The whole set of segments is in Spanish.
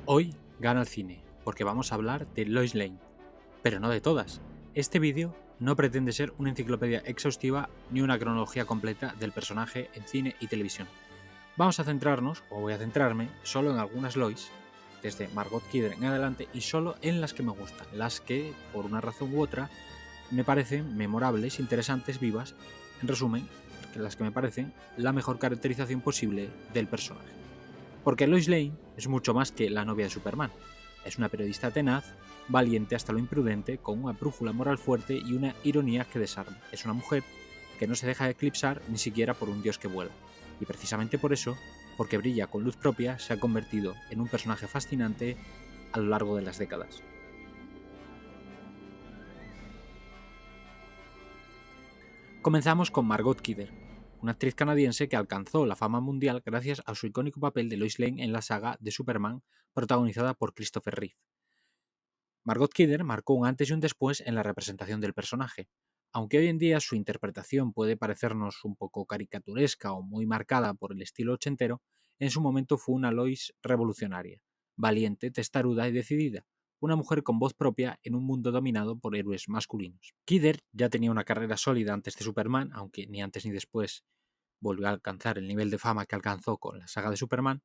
Hoy gana el cine, porque vamos a hablar de Lois Lane, pero no de todas. Este vídeo no pretende ser una enciclopedia exhaustiva ni una cronología completa del personaje en cine y televisión. Vamos a centrarnos, o voy a centrarme, solo en algunas Lois, desde Margot Kidder en adelante, y solo en las que me gustan, las que, por una razón u otra, me parecen memorables, interesantes, vivas, en resumen, las que me parecen la mejor caracterización posible del personaje. Porque Lois Lane es mucho más que la novia de Superman. Es una periodista tenaz, valiente hasta lo imprudente, con una brújula moral fuerte y una ironía que desarma. Es una mujer que no se deja eclipsar ni siquiera por un dios que vuela. Y precisamente por eso, porque brilla con luz propia, se ha convertido en un personaje fascinante a lo largo de las décadas. Comenzamos con Margot Kidder, una actriz canadiense que alcanzó la fama mundial gracias a su icónico papel de Lois Lane en la saga de Superman protagonizada por Christopher Reeve. Margot Kidder marcó un antes y un después en la representación del personaje. Aunque hoy en día su interpretación puede parecernos un poco caricaturesca o muy marcada por el estilo ochentero, en su momento fue una Lois revolucionaria, valiente, testaruda y decidida, una mujer con voz propia en un mundo dominado por héroes masculinos. Kidder ya tenía una carrera sólida antes de Superman, aunque ni antes ni después volvió a alcanzar el nivel de fama que alcanzó con la saga de Superman,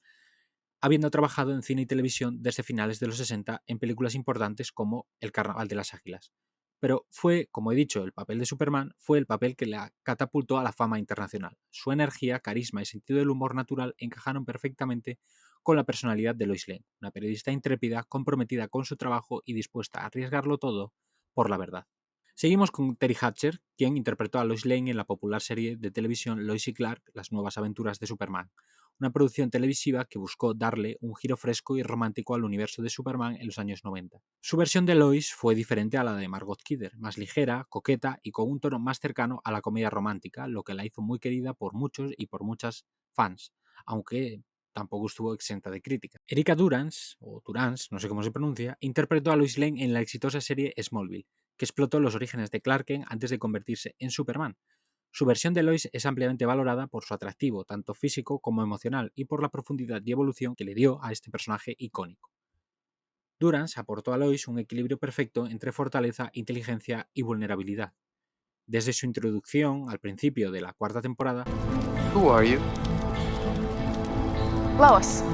habiendo trabajado en cine y televisión desde finales de los 60 en películas importantes como El Carnaval de las Águilas. Pero fue, como he dicho, el papel de Superman fue el papel que la catapultó a la fama internacional. Su energía, carisma y sentido del humor natural encajaron perfectamente con la personalidad de Lois Lane, una periodista intrépida, comprometida con su trabajo y dispuesta a arriesgarlo todo por la verdad. Seguimos con Teri Hatcher, quien interpretó a Lois Lane en la popular serie de televisión Lois y Clark, Las nuevas aventuras de Superman, una producción televisiva que buscó darle un giro fresco y romántico al universo de Superman en los años 90. Su versión de Lois fue diferente a la de Margot Kidder, más ligera, coqueta y con un tono más cercano a la comedia romántica, lo que la hizo muy querida por muchos y por muchas fans, aunque tampoco estuvo exenta de crítica. Erika Durance, o Durance, no sé cómo se pronuncia, interpretó a Lois Lane en la exitosa serie Smallville, que explotó los orígenes de Clark Kent antes de convertirse en Superman. Su versión de Lois es ampliamente valorada por su atractivo, tanto físico como emocional, y por la profundidad y evolución que le dio a este personaje icónico. Durance aportó a Lois un equilibrio perfecto entre fortaleza, inteligencia y vulnerabilidad. Desde su introducción al principio de la cuarta temporada, Who are you? Lois.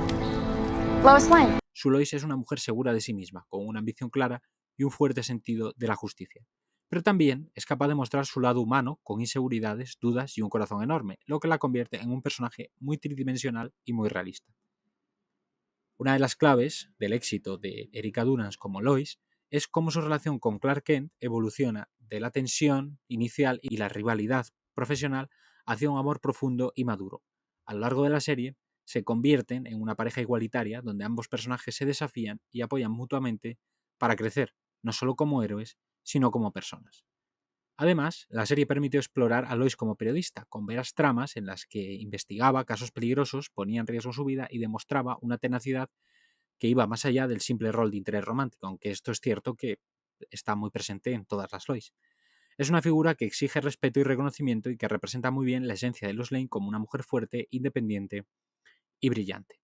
Lois Lane. su Lois es una mujer segura de sí misma, con una ambición clara y un fuerte sentido de la justicia. Pero también es capaz de mostrar su lado humano, con inseguridades, dudas y un corazón enorme, lo que la convierte en un personaje muy tridimensional y muy realista. Una de las claves del éxito de Erika Durance como Lois es cómo su relación con Clark Kent evoluciona de la tensión inicial y la rivalidad profesional hacia un amor profundo y maduro. A lo largo de la serie, se convierten en una pareja igualitaria donde ambos personajes se desafían y apoyan mutuamente para crecer, no solo como héroes, sino como personas. Además, la serie permitió explorar a Lois como periodista, con veras tramas en las que investigaba casos peligrosos, ponía en riesgo su vida y demostraba una tenacidad que iba más allá del simple rol de interés romántico, aunque esto es cierto que está muy presente en todas las Lois. Es una figura que exige respeto y reconocimiento y que representa muy bien la esencia de Lois Lane como una mujer fuerte, independiente y brillante.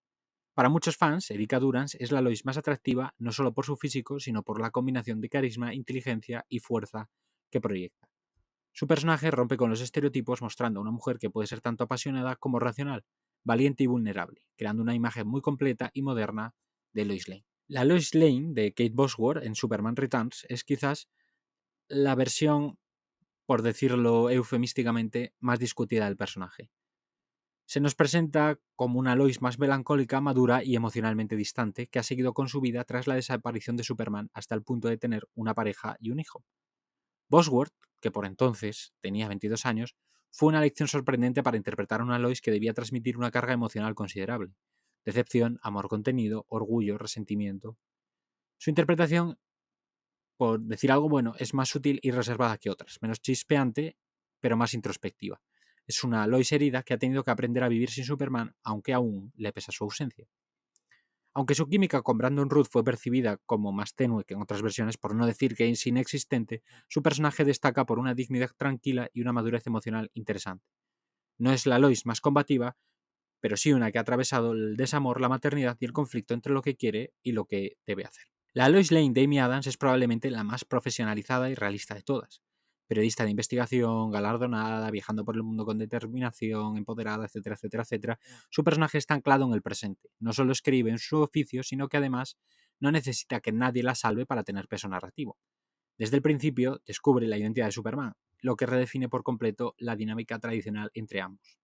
Para muchos fans, Erika Durance es la Lois más atractiva no solo por su físico, sino por la combinación de carisma, inteligencia y fuerza que proyecta. Su personaje rompe con los estereotipos mostrando a una mujer que puede ser tanto apasionada como racional, valiente y vulnerable, creando una imagen muy completa y moderna de Lois Lane. La Lois Lane de Kate Bosworth en Superman Returns es quizás la versión, por decirlo eufemísticamente, más discutida del personaje. Se nos presenta como una Lois más melancólica, madura y emocionalmente distante, que ha seguido con su vida tras la desaparición de Superman hasta el punto de tener una pareja y un hijo. Bosworth, que por entonces tenía 22 años, fue una elección sorprendente para interpretar a una Lois que debía transmitir una carga emocional considerable. Decepción, amor contenido, orgullo, resentimiento. Su interpretación, por decir algo bueno, es más sutil y reservada que otras, menos chispeante, pero más introspectiva. Es una Lois herida que ha tenido que aprender a vivir sin Superman, aunque aún le pesa su ausencia. Aunque su química con Brandon Routh fue percibida como más tenue que en otras versiones, por no decir que es inexistente, su personaje destaca por una dignidad tranquila y una madurez emocional interesante. No es la Lois más combativa, pero sí una que ha atravesado el desamor, la maternidad y el conflicto entre lo que quiere y lo que debe hacer. La Lois Lane de Amy Adams es probablemente la más profesionalizada y realista de todas. Periodista de investigación, galardonada, viajando por el mundo con determinación, empoderada, etcétera, etcétera, etcétera, su personaje está anclado en el presente. No solo escribe en su oficio, sino que además no necesita que nadie la salve para tener peso narrativo. Desde el principio descubre la identidad de Superman, lo que redefine por completo la dinámica tradicional entre ambos.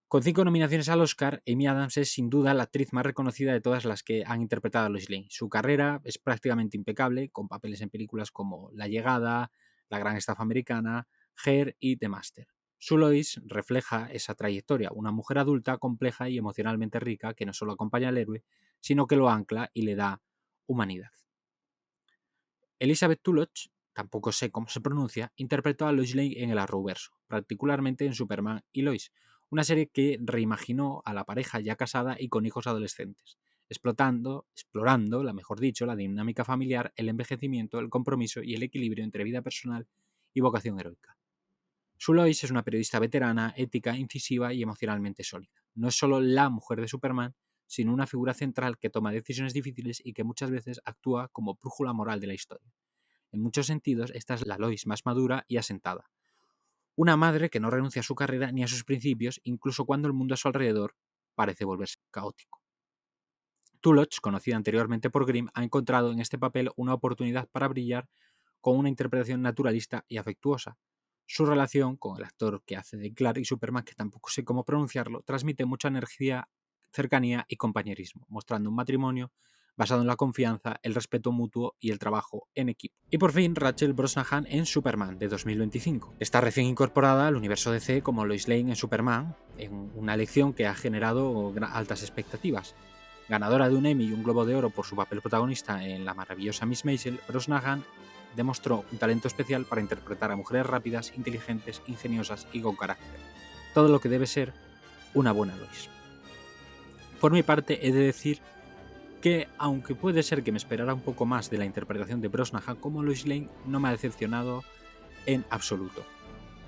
Con 5 nominaciones al Oscar, Amy Adams es sin duda la actriz más reconocida de todas las que han interpretado a Lois Lane. Su carrera es prácticamente impecable, con papeles en películas como La Llegada, La Gran Estafa Americana, Her y The Master. Su Lois refleja esa trayectoria, una mujer adulta, compleja y emocionalmente rica que no solo acompaña al héroe, sino que lo ancla y le da humanidad. Elizabeth Tulloch, tampoco sé cómo se pronuncia, interpretó a Lois Lane en el Arrowverso, particularmente en Superman y Lois, una serie que reimaginó a la pareja ya casada y con hijos adolescentes, explorando, la dinámica familiar, el envejecimiento, el compromiso y el equilibrio entre vida personal y vocación heroica. Sue Lois es una periodista veterana, ética, incisiva y emocionalmente sólida. No es solo la mujer de Superman, sino una figura central que toma decisiones difíciles y que muchas veces actúa como brújula moral de la historia. En muchos sentidos, esta es la Lois más madura y asentada. Una madre que no renuncia a su carrera ni a sus principios, incluso cuando el mundo a su alrededor parece volverse caótico. Tulloch, conocida anteriormente por Grimm, ha encontrado en este papel una oportunidad para brillar con una interpretación naturalista y afectuosa. Su relación con el actor que hace de Clark y Superman, que tampoco sé cómo pronunciarlo, transmite mucha energía, cercanía y compañerismo, mostrando un matrimonio basado en la confianza, el respeto mutuo y el trabajo en equipo. Y por fin, Rachel Brosnahan en Superman de 2025. Está recién incorporada al universo DC como Lois Lane en Superman, en una elección que ha generado altas expectativas. Ganadora de un Emmy y un Globo de Oro por su papel protagonista en la maravillosa Miss Maisel, Brosnahan demostró un talento especial para interpretar a mujeres rápidas, inteligentes, ingeniosas y con carácter. Todo lo que debe ser una buena Lois. Por mi parte, he de decir que, aunque puede ser que me esperara un poco más de la interpretación de Brosnahan como Lois Lane, no me ha decepcionado en absoluto.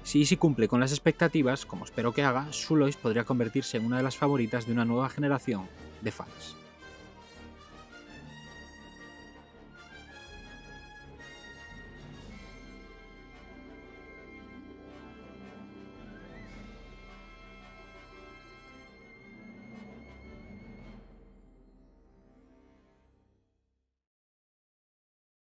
Si cumple con las expectativas, como espero que haga, su Lois podría convertirse en una de las favoritas de una nueva generación de fans.